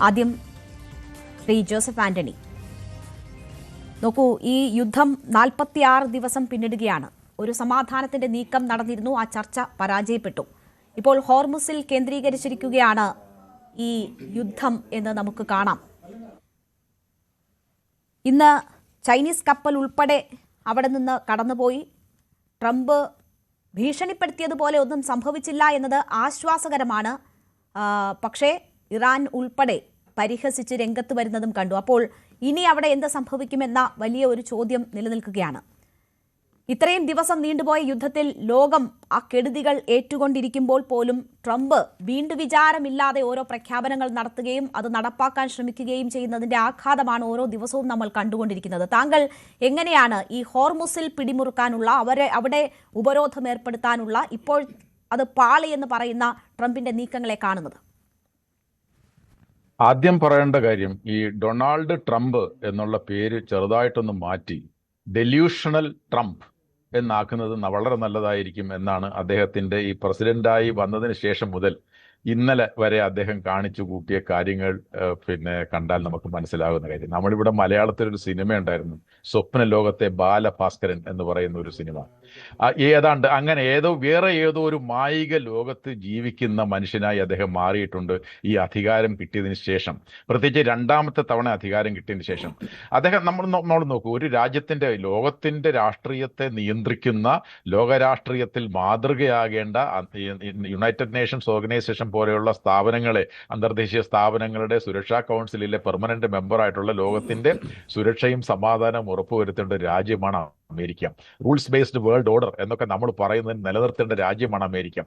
ആദ്യം ശ്രീ ജോസഫ് ആന്റണി, നോക്കൂ, ഈ യുദ്ധം 46 ദിവസം പിന്നിടുകയാണ്. ഒരു സമാധാനത്തിന്റെ നീക്കം നടന്നിരുന്നു, ആ ചർച്ച പരാജയപ്പെട്ടു. ഇപ്പോൾ ഹോർമുസിൽ കേന്ദ്രീകരിച്ചിരിക്കുകയാണ് ഈ യുദ്ധം എന്ന് നമുക്ക് കാണാം. ഇന്ന് ചൈനീസ് കപ്പൽ ഉൾപ്പെടെ അവിടെ നിന്ന് കടന്നുപോയി. ട്രംപ് ഭീഷണിപ്പെടുത്തിയതുപോലെ ഒന്നും സംഭവിച്ചില്ല എന്നത് ആശ്വാസകരമാണ്. പക്ഷേ ഇറാൻ ഉൾപ്പെടെ പരിഹസിച്ച് രംഗത്ത് വരുന്നതും കണ്ടു. അപ്പോൾ ഇനി അവിടെ എന്ത് സംഭവിക്കുമെന്ന വലിയ ഒരു ചോദ്യം നിലനിൽക്കുകയാണ്. ഇത്രയും ദിവസം നീണ്ടുപോയ യുദ്ധത്തിൽ ലോകം ആ കെടുതികൾ ഏറ്റുകൊണ്ടിരിക്കുമ്പോൾ പോലും ട്രംപ് വീണ്ടും വിചാരമില്ലാതെ ഓരോ പ്രഖ്യാപനങ്ങൾ നടത്തുകയും അത് നടപ്പാക്കാൻ ശ്രമിക്കുകയും ചെയ്യുന്നതിന്റെ ആഘാതമാണ് ഓരോ ദിവസവും നമ്മൾ കണ്ടുകൊണ്ടിരിക്കുന്നത്. താങ്കൾ എങ്ങനെയാണ് ഈ ഹോർമുസിൽ പിടിമുറുക്കാനുള്ള, അവിടെ ഉപരോധം ഏർപ്പെടുത്താനുള്ള, ഇപ്പോൾ അത് പാളി എന്ന് പറയുന്ന ട്രംപിന്റെ നീക്കങ്ങളെ കാണുന്നത്? ആദ്യം പറയേണ്ട കാര്യം, ഈ ഡൊണാൾഡ് ട്രംപ് എന്നുള്ള പേര് ചെറുതായിട്ടൊന്ന് മാറ്റി ഡെല്യൂഷണൽ ട്രംപ് എന്നാക്കുന്നത് വളരെ നല്ലതായിരിക്കും എന്നാണ് അദ്ദേഹത്തിന്റെ ഈ പ്രസിഡന്റായി വന്നതിന് ശേഷം മുതൽ ഇന്നലെ വരെ അദ്ദേഹം കാണിച്ചു കൂട്ടിയ കാര്യങ്ങൾ കണ്ടാൽ നമുക്ക് മനസ്സിലാകുന്ന കാര്യം. നമ്മളിവിടെ മലയാളത്തിലൊരു സിനിമ ഉണ്ടായിരുന്നു, സ്വപ്ന ലോകത്തെ ബാലഭാസ്കരൻ എന്ന് പറയുന്ന ഒരു സിനിമ. ഏതാണ്ട് അങ്ങനെ വേറെ ഏതോ ഒരു മായിക ലോകത്ത് ജീവിക്കുന്ന മനുഷ്യനായി അദ്ദേഹം മാറിയിട്ടുണ്ട് ഈ അധികാരം കിട്ടിയതിന് ശേഷം. പ്രത്യേകിച്ച് രണ്ടാമത്തെ തവണ അധികാരം കിട്ടിയതിന് ശേഷം അദ്ദേഹം നമ്മൾ നോക്കൂ, ഒരു ലോകത്തിന്റെ രാഷ്ട്രീയത്തെ നിയന്ത്രിക്കുന്ന, ലോകരാഷ്ട്രീയത്തിൽ മാതൃകയാകേണ്ട യുണൈറ്റഡ് നേഷൻസ് ഓർഗനൈസേഷൻ പോലെയുള്ള സ്ഥാപനങ്ങളെ, അന്തർദേശീയ സ്ഥാപനങ്ങളുടെ സുരക്ഷാ കൗൺസിലിലെ പെർമനന്റ് മെമ്പറായിട്ടുള്ള, ലോകത്തിന്റെ സുരക്ഷയും സമാധാനവും ഉറപ്പുവരുത്തേണ്ട രാജ്യമാണ് America. Rules based world order എന്നൊക്കെ നമ്മൾ പറയുന്നതിന് നിലനിർത്തേണ്ട രാജ്യമാണ് അമേരിക്ക.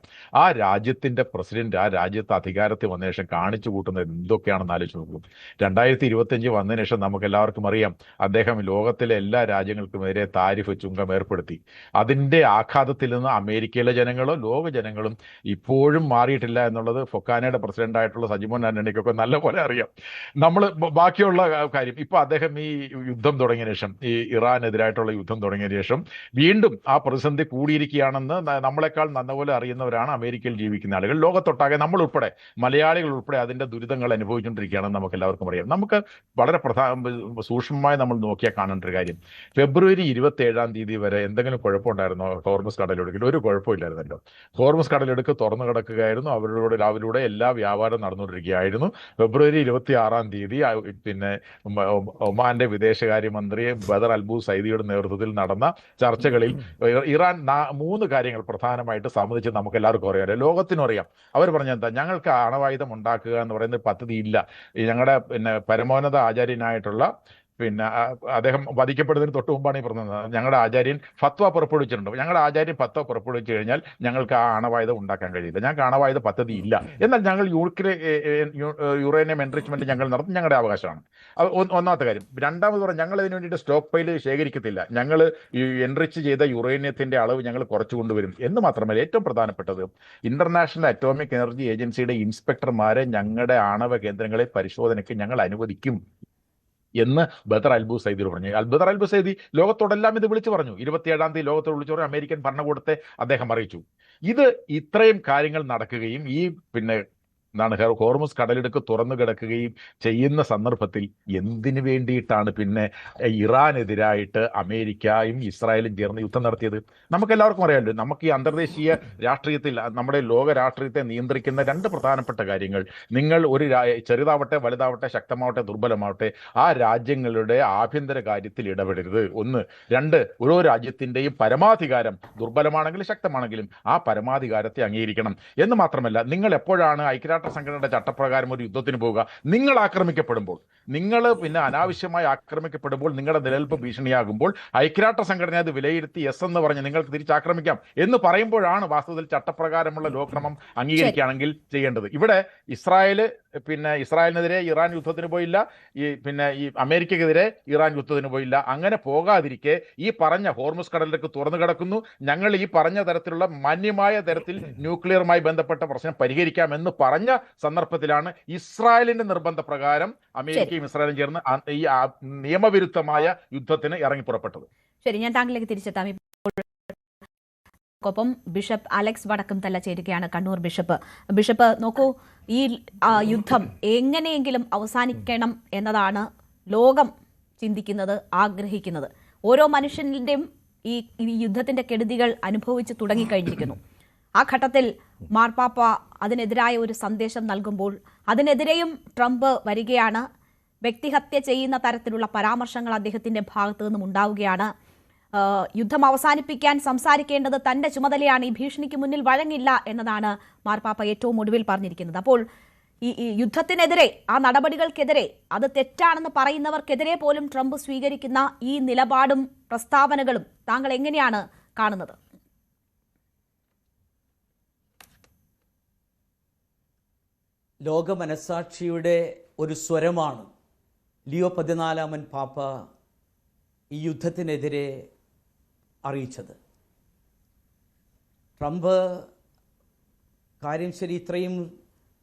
ആ രാജ്യത്തിന്റെ പ്രസിഡന്റ് ആ രാജ്യത്ത് അധികാരത്തിൽ വന്ന ശേഷം കാണിച്ചു കൂട്ടുന്നത് എന്തൊക്കെയാണെന്ന് ആലോചിച്ച് നോക്കും. 2025 വന്നതിന് ശേഷം നമുക്ക് എല്ലാവർക്കും അറിയാം, അദ്ദേഹം ലോകത്തിലെ എല്ലാ രാജ്യങ്ങൾക്കുമെതിരെ താരിഫ് ചുങ്കം ഏർപ്പെടുത്തി. അതിന്റെ ആഘാതത്തിൽ നിന്ന് അമേരിക്കയിലെ ജനങ്ങളോ ലോക ജനങ്ങളും ഇപ്പോഴും മാറിയിട്ടില്ല എന്നുള്ളത് ഫൊക്കാനയുടെ പ്രസിഡന്റായിട്ടുള്ള സജിമോൻ ആന്റണിക്കൊക്കെ നല്ലപോലെ അറിയാം. നമ്മൾ ബാക്കിയുള്ള കാര്യം, ഇപ്പൊ അദ്ദേഹം ഈ യുദ്ധം തുടങ്ങിയ ശേഷം, ഈ ഇറാനെതിരായിട്ടുള്ള യുദ്ധം തുടങ്ങിയ ശേഷം വീണ്ടും ആ പ്രതിസന്ധി കൂടിയിരിക്കുകയാണെന്ന് നമ്മളെക്കാൾ നന്നപോലെ അറിയുന്നവരാണ് അമേരിക്കയിൽ ജീവിക്കുന്ന ആളുകൾ. ലോകത്തൊട്ടാകെ നമ്മൾ ഉൾപ്പെടെ, മലയാളികൾ ഉൾപ്പെടെ അതിന്റെ ദുരിതങ്ങൾ അനുഭവിച്ചുകൊണ്ടിരിക്കുകയാണെന്ന് നമുക്ക് എല്ലാവർക്കും അറിയാം. നമുക്ക് വളരെ സൂക്ഷ്മമായി നമ്മൾ നോക്കിയാൽ കാണേണ്ട ഒരു കാര്യം, ഫെബ്രുവരി 27 വരെ എന്തെങ്കിലും കുഴപ്പമുണ്ടായിരുന്നോ ഹോർമുസ് കടലിടുക്കിൽ? ഒരു കുഴപ്പമില്ലായിരുന്നല്ലോ. ഹോർമുസ് കടലിടുക്ക് തുറന്നു കിടക്കുകയായിരുന്നു, അവരിലൂടെ എല്ലാ വ്യാപാരം നടന്നുകൊണ്ടിരിക്കുകയായിരുന്നു. ഫെബ്രുവരി 26 ഒമാന്റെ വിദേശകാര്യമന്ത്രി ബദർ അൽബു സൈദിയുടെ നേതൃത്വത്തിൽ നടന്ന ചർച്ചകളിൽ ഇറാൻ 3 കാര്യങ്ങൾ പ്രധാനമായിട്ട് സമ്മതിച്ച് നമുക്ക് എല്ലാവർക്കും അറിയാം, ലോകത്തിനും അറിയാം. അവർ പറഞ്ഞെന്താ, ഞങ്ങൾക്ക് അണവായുധം ഉണ്ടാക്കുക എന്ന് പറയുന്ന പദ്ധതി ഇല്ല. ഞങ്ങളുടെ പരമോന്നത ആചാര്യനായിട്ടുള്ള അദ്ദേഹം വധിക്കപ്പെടുന്നതിന് തൊട്ട് മുമ്പാണ് ഈ പറഞ്ഞത്, ഞങ്ങളുടെ ആചാര്യൻ ഫത്വ പുറപ്പെടുവിച്ചിട്ടുണ്ട്. ഞങ്ങളുടെ ആചാര്യൻ ഫത്വ പുറപ്പെടുവിച്ചു കഴിഞ്ഞാൽ ഞങ്ങൾക്ക് ആ അണവായുധം ഉണ്ടാക്കാൻ കഴിയില്ല, ഞങ്ങൾക്ക് അണവായുധ പദ്ധതി ഇല്ല. എന്നാൽ ഞങ്ങൾ യുറേനിയം എൻറിച്ച്മെന്റ് ഞങ്ങൾ നടത്തും, ഞങ്ങളുടെ അവകാശമാണ്. ഒന്നാമത്തെ കാര്യം. രണ്ടാമത് പറഞ്ഞാൽ, ഞങ്ങൾ ഇതിനു വേണ്ടിയിട്ട് സ്റ്റോക്ക് പൈൽ ശേഖരിക്കത്തില്ല, ഞങ്ങൾ എൻറിച്ച് ചെയ്ത യുറേനിയത്തിന്റെ അളവ് ഞങ്ങൾ കുറച്ചു കൊണ്ടുവരും എന്ന് മാത്രമല്ല, ഏറ്റവും പ്രധാനപ്പെട്ടത്, ഇന്റർനാഷണൽ അറ്റോമിക് എനർജി ഏജൻസിയുടെ ഇൻസ്പെക്ടർമാരെ ഞങ്ങളുടെ ആണവ കേന്ദ്രങ്ങളെ പരിശോധനയ്ക്ക് ഞങ്ങൾ അനുവദിക്കും എന്ന് ബദർ അൽബു സൈദി പറഞ്ഞു. ബദർ അൽബു സൈദി ലോകത്തോടെല്ലാം ഇത് വിളിച്ചു പറഞ്ഞു. 27 ലോകത്തോട് വിളിച്ചു പറഞ്ഞു, അമേരിക്കൻ ഭരണകൂടത്തെ അദ്ദേഹം അറിയിച്ചു. ഇത്രയും കാര്യങ്ങൾ നടക്കുകയും ഈ ഹോർമുസ് കടലിടുക്ക് തുറന്നു കിടക്കുകയും ചെയ്യുന്ന സന്ദർഭത്തിൽ എന്തിനു വേണ്ടിയിട്ടാണ് ഇറാനെതിരായിട്ട് അമേരിക്കയും ഇസ്രായേലും ചേർന്ന് യുദ്ധം നടത്തിയത്? നമുക്കെല്ലാവർക്കും അറിയാമല്ലോ. നമുക്ക് ഈ അന്തർദേശീയ രാഷ്ട്രീയത്തിൽ, നമ്മുടെ ലോക രാഷ്ട്രീയത്തെ നിയന്ത്രിക്കുന്ന 2 പ്രധാനപ്പെട്ട കാര്യങ്ങൾ, നിങ്ങൾ ഒരു ചെറുതാവട്ടെ വലുതാവട്ടെ, ശക്തമാവട്ടെ ദുർബലമാവട്ടെ, ആ രാജ്യങ്ങളുടെ ആഭ്യന്തര കാര്യത്തിൽ ഇടപെടരുത്. 1. 2, ഓരോ രാജ്യത്തിന്റെയും പരമാധികാരം, ദുർബലമാണെങ്കിലും ശക്തമാണെങ്കിലും ആ പരമാധികാരത്തെ അംഗീകരിക്കണം എന്ന് മാത്രമല്ല, നിങ്ങൾ എപ്പോഴാണ് ഐക്യരാഷ്ട്ര സംഘടനയുടെ ചട്ടപ്രകാരം ഒരു യുദ്ധത്തിന് പോവുക? നിങ്ങൾ ആക്രമിക്കപ്പെടുമ്പോൾ, നിങ്ങൾ അനാവശ്യമായി ആക്രമിക്കപ്പെടുമ്പോൾ, നിങ്ങളുടെ നിലനിൽപ്പ് ഭീഷണിയാകുമ്പോൾ ഐക്യരാഷ്ട്ര സംഘടന അത് വിലയിരുത്തി യെസ് എന്ന് പറഞ്ഞ് നിങ്ങൾക്ക് തിരിച്ചാക്രമിക്കാം എന്ന് പറയുമ്പോഴാണ് വാസ്തവത്തിൽ ചട്ടപ്രകാരമുള്ള ലോക്രമം അംഗീകരിക്കുകയാണെങ്കിൽ ചെയ്യേണ്ടത്. ഇവിടെ ഇസ്രായേലിനെതിരെ ഇറാൻ യുദ്ധത്തിന് പോയില്ല, ഈ അമേരിക്കക്കെതിരെ ഇറാൻ യുദ്ധത്തിന് പോയില്ല. അങ്ങനെ പോകാതിരിക്കെ ഈ പറഞ്ഞ ഹോർമുസ് കടലിലേക്ക് തുറന്നു കിടക്കുന്നു, ഞങ്ങൾ ഈ പറഞ്ഞ തരത്തിലുള്ള മാന്യമായ തരത്തിൽ ന്യൂക്ലിയറുമായി ബന്ധപ്പെട്ട പ്രശ്നം പരിഹരിക്കാമെന്ന് പറഞ്ഞ സന്ദർഭത്തിലാണ് ഇസ്രായേലിന്റെ നിർബന്ധപ്രകാരം അമേരിക്കയും ഇസ്രായേലും ചേർന്ന് ഈ നിയമവിരുദ്ധമായ യുദ്ധത്തിന് ഇറങ്ങി പുറപ്പെട്ടത്. ശരി, ഞാൻ താങ്കളിലേക്ക് തിരിച്ചെത്താം. ൊപ്പം ബിഷപ്പ് അലക്സ് വടക്കുംതല ചേരുകയാണ്. കണ്ണൂർ ബിഷപ്പ് നോക്കൂ, ഈ യുദ്ധം എങ്ങനെയെങ്കിലും അവസാനിക്കണം എന്നതാണ് ലോകം ചിന്തിക്കുന്നത്, ആഗ്രഹിക്കുന്നത്. ഓരോ മനുഷ്യന്റെയും ഈ യുദ്ധത്തിന്റെ കെടുതികൾ അനുഭവിച്ച് തുടങ്ങിക്കഴിഞ്ഞിരിക്കുന്നു. ആ ഘട്ടത്തിൽ മാർപ്പാപ്പ അതിനെതിരായ ഒരു സന്ദേശം നൽകുമ്പോൾ അതിനെതിരെയും ട്രംപ് വരികയാണ്. വ്യക്തിഹത്യ ചെയ്യുന്ന തരത്തിലുള്ള പരാമർശങ്ങൾ അദ്ദേഹത്തിന്റെ ഭാഗത്തു നിന്നും ഉണ്ടാവുകയാണ്. യുദ്ധം അവസാനിപ്പിക്കാൻ സംസാരിക്കേണ്ടത് തന്റെ ചുമതലയാണ്, ഈ ഭീഷണിക്ക് മുന്നിൽ വഴങ്ങില്ല എന്നതാണ് മാർപ്പാപ്പ ഏറ്റവും ഒടുവിൽ പറഞ്ഞിരിക്കുന്നത്. അപ്പോൾ ഈ യുദ്ധത്തിനെതിരെ, ആ നടപടികൾക്കെതിരെ, അത് തെറ്റാണെന്ന് പറയുന്നവർക്കെതിരെ പോലും ട്രംപ് സ്വീകരിക്കുന്ന ഈ നിലപാടും പ്രസ്താവനകളും താങ്കൾ എങ്ങനെയാണ് കാണുന്നത്? ലോക മനസാക്ഷിയുടെ ഒരു സ്വരമാണ് ലിയോ 14 പാപ്പ ഈ യുദ്ധത്തിനെതിരെ അറിയിച്ചത്. ട്രംപ് കാര്യം ശരി, ഇത്രയും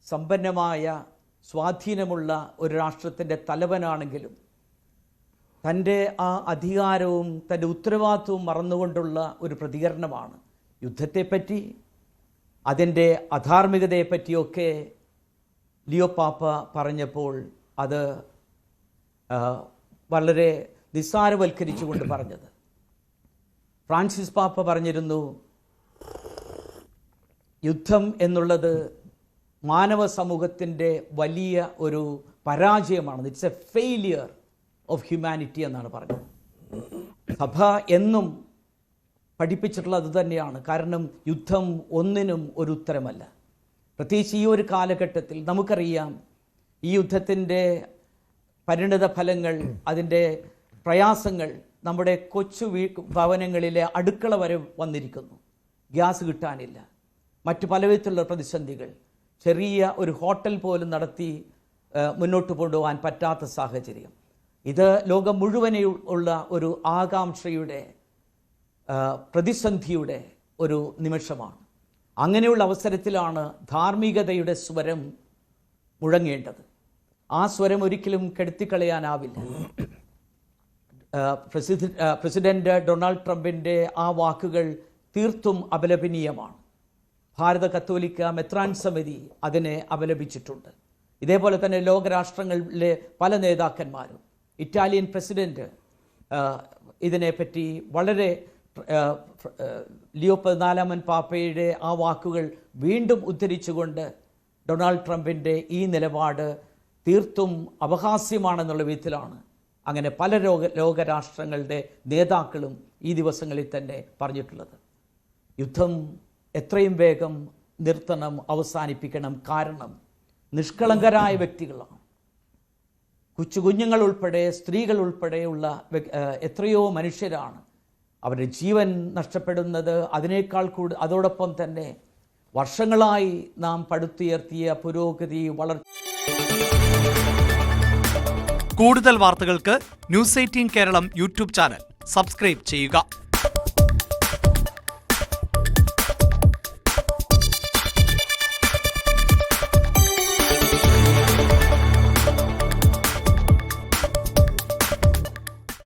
സമ്പന്നമായ സ്വാധീനമുള്ള ഒരു രാഷ്ട്രത്തിൻ്റെ തലവനാണെങ്കിലും തൻ്റെ ആ അധികാരവും തൻ്റെ ഉത്തരവാദിത്വവും മറന്നുകൊണ്ടുള്ള ഒരു പ്രതികരണമാണ്. യുദ്ധത്തെപ്പറ്റി, അതിൻ്റെ അധാർമികതയെപ്പറ്റിയൊക്കെ ലിയോ പാപ്പ പറഞ്ഞപ്പോൾ അത് വളരെ നിസ്സാരവൽക്കരിച്ചുകൊണ്ട് പറഞ്ഞത്. ഫ്രാൻസിസ് പാപ്പ പറഞ്ഞിരുന്നു, യുദ്ധം എന്നുള്ളത് മാനവ സമൂഹത്തിൻ്റെ വലിയ ഒരു പരാജയമാണ്. It's A failure of humanity എന്നാണ് പറഞ്ഞത്. സഭ എന്നും പഠിപ്പിച്ചിട്ടുള്ളത് അതുതന്നെയാണ്. കാരണം യുദ്ധം ഒന്നിനും ഒരു ഉത്തരമല്ല. പ്രത്യേകിച്ച് ഈ ഒരു കാലഘട്ടത്തിൽ നമുക്കറിയാം, ഈ യുദ്ധത്തിൻ്റെ പരിണിത ഫലങ്ങൾ, അതിൻ്റെ പ്രയാസങ്ങൾ നമ്മുടെ കൊച്ചു ഭവനങ്ങളിലെ അടുക്കള വരെ വന്നിരിക്കുന്നു. ഗ്യാസ് കിട്ടാനില്ല, മറ്റു പലവിധത്തിലുള്ള പ്രതിസന്ധികൾ, ചെറിയ ഒരു ഹോട്ടൽ പോലും നടത്തി മുന്നോട്ട് കൊണ്ടുപോകാൻ പറ്റാത്ത സാഹചര്യം. ഇത് ലോകം മുഴുവനെ ഉള്ള ഒരു ആകാംക്ഷയുടെ, പ്രതിസന്ധിയുടെ ഒരു നിമിഷമാണ്. അങ്ങനെയുള്ള അവസരത്തിലാണ് ധാർമ്മികതയുടെ സ്വരം മുഴങ്ങേണ്ടത്. ആ സ്വരം ഒരിക്കലും കെടുത്തിക്കളയാനാവില്ല. പ്രസിഡന്റ് ഡൊണാൾഡ് ട്രംപിൻ്റെ ആ വാക്കുകൾ തീർത്തും അപലപനീയമാണ്. ഭാരത കത്തോലിക്ക മെത്രാൻ സമിതി അതിനെ അപലപിച്ചിട്ടുണ്ട്. ഇതേപോലെ തന്നെ ലോകരാഷ്ട്രങ്ങളിലെ പല നേതാക്കന്മാരും, ഇറ്റാലിയൻ പ്രസിഡന്റ് ഇതിനെപ്പറ്റി വളരെ ലിയോ 14 പാപ്പയുടെ ആ വാക്കുകൾ വീണ്ടും ഉദ്ധരിച്ചുകൊണ്ട് ഡൊണാൾഡ് ട്രംപിൻ്റെ ഈ നിലപാട് തീർത്തും അപഹാസ്യമാണെന്നുള്ള വിധത്തിലാണ് അങ്ങനെ പല ലോകരാഷ്ട്രങ്ങളുടെ നേതാക്കളും ഈ ദിവസങ്ങളിൽ തന്നെ പറഞ്ഞിട്ടുള്ളത്. യുദ്ധം എത്രയും വേഗം നിർത്തണം, അവസാനിപ്പിക്കണം. കാരണം നിഷ്കളങ്കരായ വ്യക്തികളാണ്. കുഞ്ഞുങ്ങൾ ഉൾപ്പെടെ, സ്ത്രീകൾ ഉൾപ്പെടെയുള്ള എത്രയോ മനുഷ്യരാണ് അവരുടെ ജീവൻ നഷ്ടപ്പെടുന്നത്. അതിനേക്കാൾ അതോടൊപ്പം തന്നെ വർഷങ്ങളായി നാം പടുത്തുയർത്തിയ പുരോഗതി, വളർച്ച. കൂടുതൽ വാർത്തകൾക്ക് news 18 Keralam YouTube channel subscribe ചെയ്യുക.